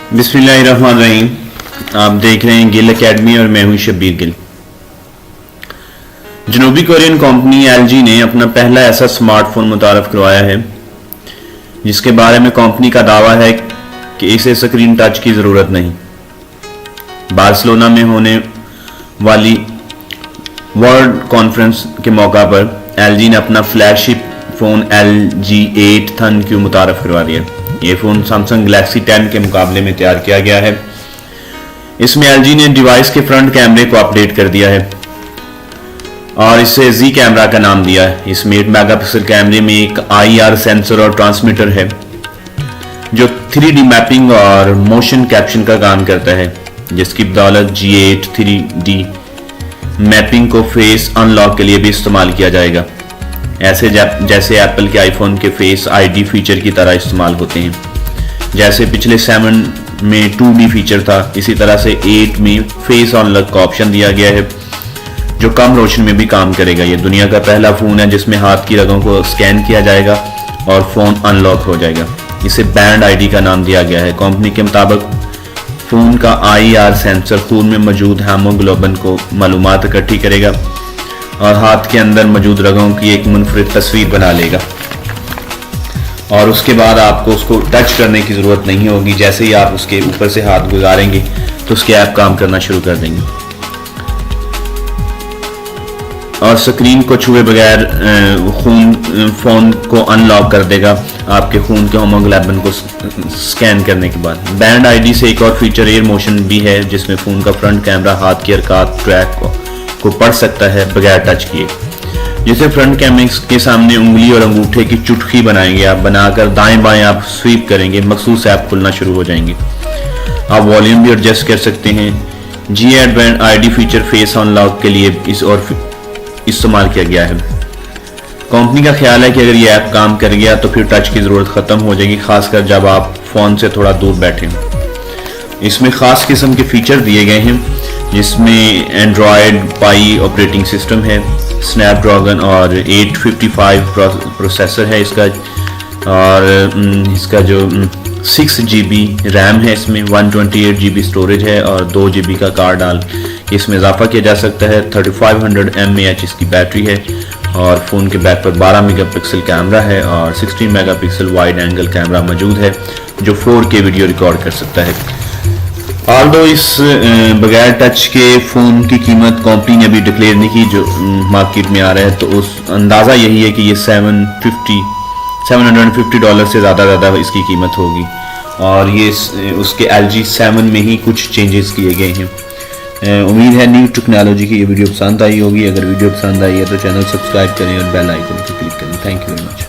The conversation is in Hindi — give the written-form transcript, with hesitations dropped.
बिस्मिल्लाहिर्रहमानिर्रहीम। आप देख रहे हैं गिल एकेडमी और मैं हूं शब्बीर गिल। जनूबी कोरियन कंपनी LG ने अपना पहला ऐसा स्मार्टफोन मुतारफ करवाया है जिसके बारे में कंपनी का दावा है कि इसे स्क्रीन टच की ज़रूरत नहीं। बार्सिलोना में होने वाली वर्ल्ड कॉन्फ्रेंस के मौका पर LG ने अपना flagship phone LG 8 Thun Q मुतारफ करवा दिया। ये फ़ोन सैमसंग गैलेक्सी 10 के मुकाबले में तैयार किया गया है। इसमें LG ने डिवाइस के फ्रंट कैमरे को अपडेट कर दिया है और इसे Z कैमरा का नाम दिया है। इसमें 8 मेगापिक्सल कैमरे में एक IR सेंसर और ट्रांसमीटर है जो 3D मैपिंग और मोशन कैप्शन का काम करता है, जिसकी बदौलत G8 3D मैपिंग को फेस अनलॉक के लिए भी इस्तेमाल किया जाएगा, ऐसे जैसे एप्पल के आईफोन के फेस ID फीचर की तरह इस्तेमाल होते हैं। जैसे पिछले 7 में 2D फीचर था, इसी तरह से 8 में फेस अनलॉक का ऑप्शन दिया गया है जो कम रोशनी में भी काम करेगा। ये दुनिया का पहला फ़ोन है जिसमें हाथ की रगों को स्कैन किया जाएगा और फ़ोन अनलॉक हो जाएगा। इसे बैंड ID का नाम दिया गया है। कंपनी के मुताबिक फ़ोन का IR सेंसर खून में मौजूद हीमोग्लोबिन को मालूमात इकट्ठी करेगा और हाथ के अंदर मौजूद रगों की एक मुनफरिद तस्वीर बना लेगा और उसके बाद आपको उसको टच करने की ज़रूरत नहीं होगी। जैसे ही आप उसके ऊपर से हाथ गुजारेंगे तो उसके ऐप काम करना शुरू कर देंगे और स्क्रीन को छुए बगैर फ़ोन को अनलॉक कर देगा आपके खून के हीमोग्लोबिन को स्कैन करने के बाद। बैंड ID से एक और फीचर एयर मोशन भी है जिसमें फ़ोन का फ्रंट कैमरा हाथ की हरकत ट्रैक को पढ़ सकता है बगैर टच किए। जिसे फ्रंट कैमरे के सामने उंगली और अंगूठे की चुटकी बनाएंगे आप, बनाकर दाएं बाएं आप स्वीप करेंगे, मखसूस ऐप खुलना शुरू हो जाएंगे। आप वॉल्यूम भी एडजस्ट कर सकते हैं। G8 band ID feature face unlock के लिए इस्तेमाल किया गया है। कंपनी का ख्याल है कि अगर ये ऐप काम कर गया तो फिर टच की ज़रूरत ख़त्म हो जाएगी, खासकर जब आप फ़ोन से थोड़ा दूर बैठें। इसमें ख़ास किस्म के फीचर दिए गए हैं जिसमें एंड्रॉयड Pie ऑपरेटिंग सिस्टम है, स्नैपड्रैगन और 855 प्रोसेसर है इसका, और इसका जो 6 GB रैम है, इसमें 128 GB स्टोरेज है और 2 GB का कार्ड डाल इसमें इजाफा किया जा सकता है। 3500 mAh इसकी बैटरी है और फ़ोन के बैक पर 12 मेगापिक्सल कैमरा है और 16 मेगापिक्सल वाइड एंगल कैमरा मौजूद है जो 4K वीडियो रिकॉर्ड कर सकता है। ऑल्दो इस बगैर टच के फ़ोन की कीमत कंपनी ने अभी डिक्लेयर नहीं की जो मार्केट में आ रहा है, तो उस अंदाज़ा यही है कि ये $750 से ज़्यादा इसकी कीमत होगी और ये उसके LG 7 में ही कुछ चेंजेस किए गए हैं। उम्मीद है न्यू टेक्नोलॉजी की ये वीडियो पसंद आई होगी। अगर वीडियो पसंद आई है तो चैनल सब्सक्राइब करें और बेल आइकन पर क्लिक करें। Thank you very much.